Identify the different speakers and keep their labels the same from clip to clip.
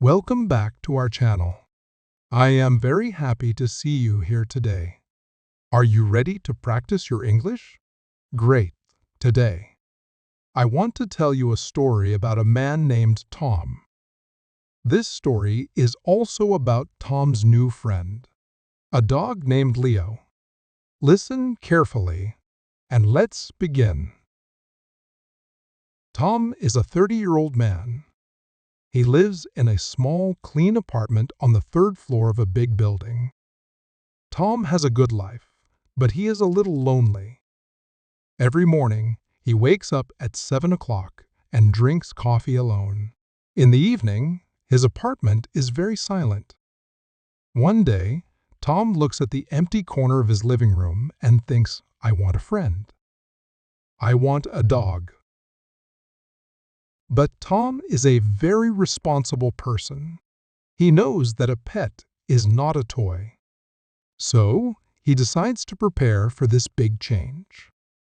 Speaker 1: Welcome back to our channel. I am very happy to see you here today. Are you ready to practice your English? Great. Today, I want to tell you a story about a man named Tom. This story is also about Tom's new friend, a dog named Leo. Listen carefully, and let's begin. Tom is a 30-year-old man. He lives in a small, clean apartment on the third floor of a big building. Tom has a good life, but he is a little lonely. Every morning, he wakes up at 7 o'clock and drinks coffee alone. In the evening, his apartment is very silent. One day, Tom looks at the empty corner of his living room and thinks, "I want a friend. I want a dog." But Tom is a very responsible person. He knows that a pet is not a toy. So, he decides to prepare for this big change.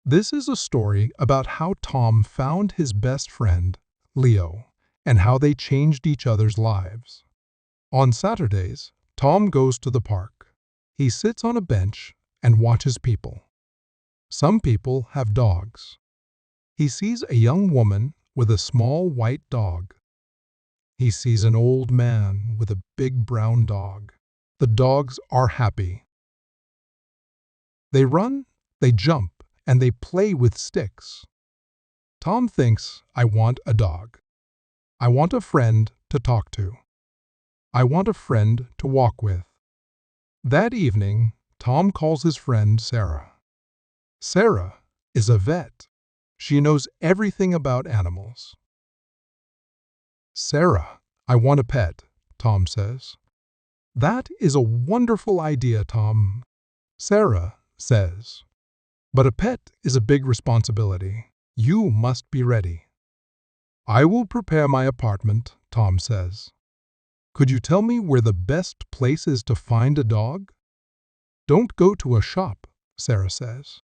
Speaker 1: This is a story about how Tom found his best friend, Leo, and how they changed each other's lives. On Saturdays, Tom goes to the park. He sits on a bench and watches people. Some people have dogs. He sees a young woman with a small white dog. He sees an old man with a big brown dog. The dogs are happy. They run, they jump, and they play with sticks. Tom thinks, "I want a dog. I want a friend to talk to. I want a friend to walk with." That evening, Tom calls his friend Sarah. Sarah is a vet. She knows everything about animals. "Sarah, I want a pet," Tom says. "That is a wonderful idea, Tom," Sarah says. "But a pet is a big responsibility. You must be ready." "I will prepare my apartment," Tom says. "Could you tell me where the best place is to find a dog?" "Don't go to a shop," Sarah says.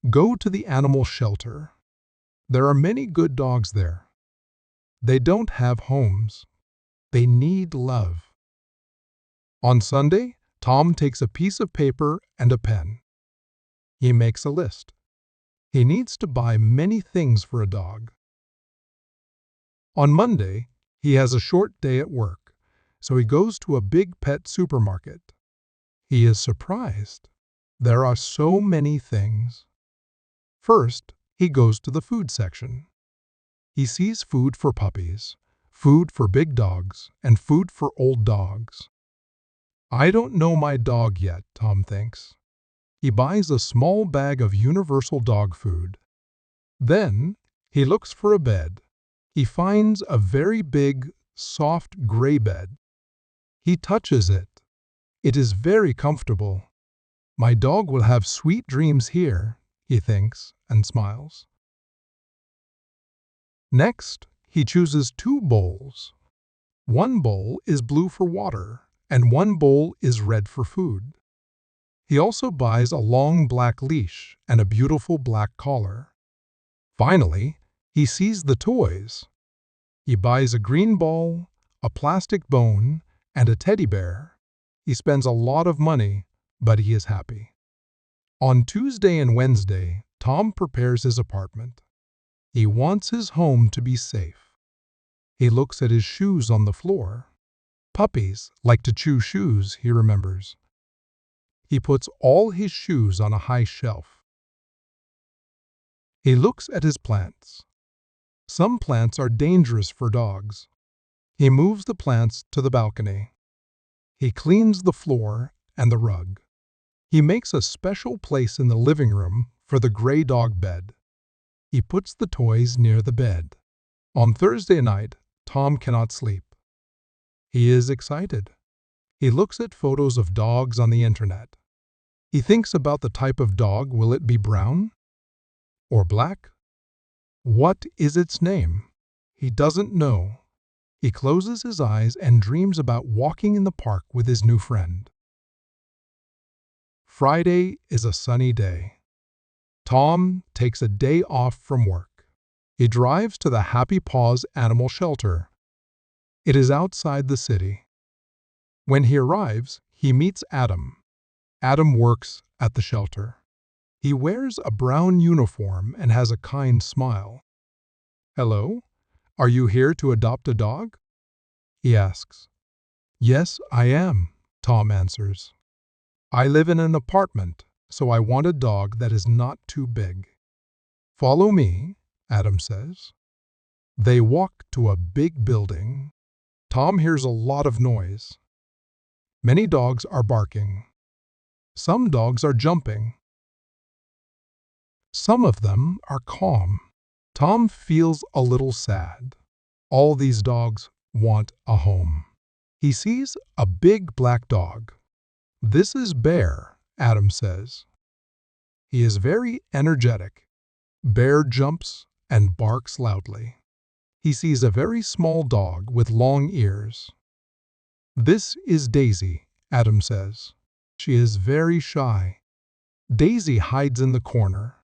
Speaker 1: "Go to the animal shelter. There are many good dogs there. They don't have homes. They need love." On Sunday, Tom takes a piece of paper and a pen. He makes a list. He needs to buy many things for a dog. On Monday, he has a short day at work, so he goes to a big pet supermarket. He is surprised. There are so many things. First, he goes to the food section. He sees food for puppies, food for big dogs, and food for old dogs. "I don't know my dog yet," Tom thinks. He buys a small bag of universal dog food. Then, he looks for a bed. He finds a very big, soft gray bed. He touches it. It is very comfortable. "My dog will have sweet dreams here," he thinks and smiles. Next, he chooses 2 bowls. One bowl is blue for water, and one bowl is red for food. He also buys a long black leash and a beautiful black collar. Finally, he sees the toys. He buys a green ball, a plastic bone, and a teddy bear. He spends a lot of money, but he is happy. On Tuesday and Wednesday, Tom prepares his apartment. He wants his home to be safe. He looks at his shoes on the floor. Puppies like to chew shoes, he remembers. He puts all his shoes on a high shelf. He looks at his plants. Some plants are dangerous for dogs. He moves the plants to the balcony. He cleans the floor and the rug. He makes a special place in the living room for the gray dog bed. He puts the toys near the bed. On Thursday night, Tom cannot sleep. He is excited. He looks at photos of dogs on the internet. He thinks about the type of dog. Will it be brown or black? What is its name? He doesn't know. He closes his eyes and dreams about walking in the park with his new friend. Friday is a sunny day. Tom takes a day off from work. He drives to the Happy Paws animal shelter. It is outside the city. When he arrives, he meets Adam. Adam works at the shelter. He wears a brown uniform and has a kind smile. "Hello? Are you here to adopt a dog?" he asks. "Yes, I am," Tom answers. "I live in an apartment, so I want a dog that is not too big." "Follow me," Adam says. They walk to a big building. Tom hears a lot of noise. Many dogs are barking. Some dogs are jumping. Some of them are calm. Tom feels a little sad. All these dogs want a home. He sees a big black dog. "This is Bear," Adam says. He is very energetic. Bear jumps and barks loudly. He sees a very small dog with long ears. "This is Daisy," Adam says. She is very shy. Daisy hides in the corner.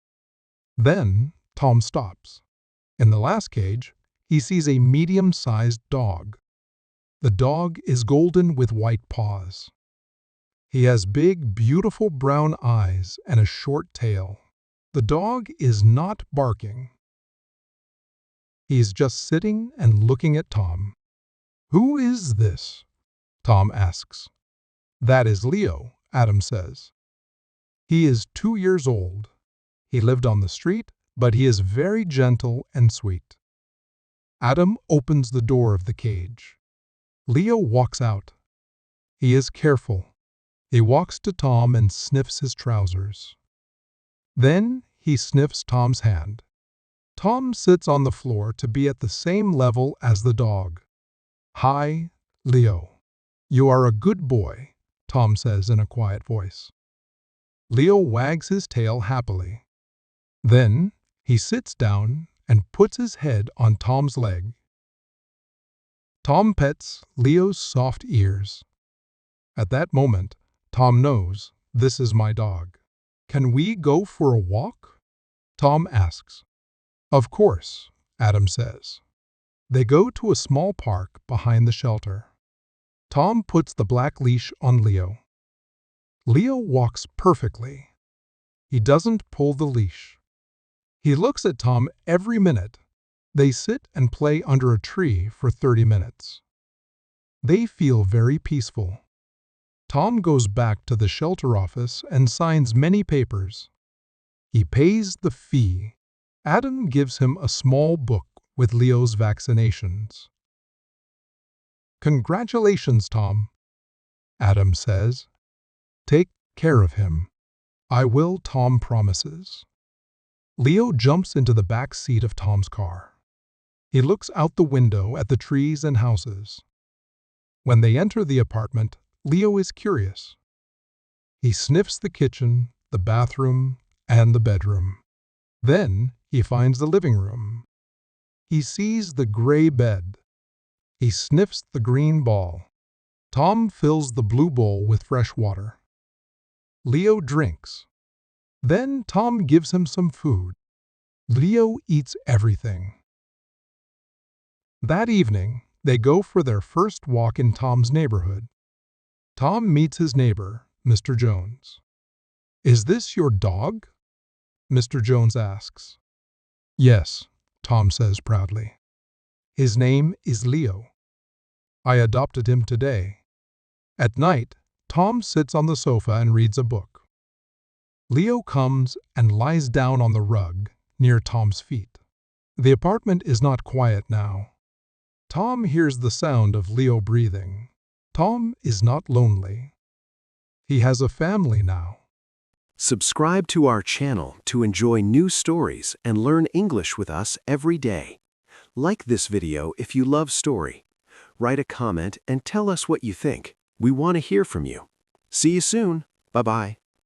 Speaker 1: Then Tom stops. In the last cage, he sees a medium-sized dog. The dog is golden with white paws. He has big, beautiful brown eyes and a short tail. The dog is not barking. He is just sitting and looking at Tom. "Who is this?" Tom asks. "That is Leo," Adam says. "He is 2 years old. He lived on the street, but he is very gentle and sweet." Adam opens the door of the cage. Leo walks out. He is careful. He walks to Tom and sniffs his trousers. Then he sniffs Tom's hand. Tom sits on the floor to be at the same level as the dog. "Hi, Leo. You are a good boy," Tom says in a quiet voice. Leo wags his tail happily. Then he sits down and puts his head on Tom's leg. Tom pets Leo's soft ears. At that moment, Tom knows, "This is my dog." "Can we go for a walk?" Tom asks. "Of course," Adam says. They go to a small park behind the shelter. Tom puts the black leash on Leo. Leo walks perfectly. He doesn't pull the leash. He looks at Tom every minute. They sit and play under a tree for 30 minutes. They feel very peaceful. Tom goes back to the shelter office and signs many papers. He pays the fee. Adam gives him a small book with Leo's vaccinations. "Congratulations, Tom," Adam says. "Take care of him." "I will," Tom promises. Leo jumps into the back seat of Tom's car. He looks out the window at the trees and houses. When they enter the apartment, Leo is curious. He sniffs the kitchen, the bathroom, and the bedroom. Then he finds the living room. He sees the gray bed. He sniffs the green ball. Tom fills the blue bowl with fresh water. Leo drinks. Then Tom gives him some food. Leo eats everything. That evening, they go for their first walk in Tom's neighborhood. Tom meets his neighbor, Mr. Jones. "Is this your dog?" Mr. Jones asks. "Yes," Tom says proudly. "His name is Leo. I adopted him today." At night, Tom sits on the sofa and reads a book. Leo comes and lies down on the rug near Tom's feet. The apartment is not quiet now. Tom hears the sound of Leo breathing. Tom is not lonely. He has a family now.
Speaker 2: Subscribe to our channel to enjoy new stories and learn English with us every day. Like this video if you love story. Write a comment and tell us what you think. We want to hear from you. See you soon. Bye-bye.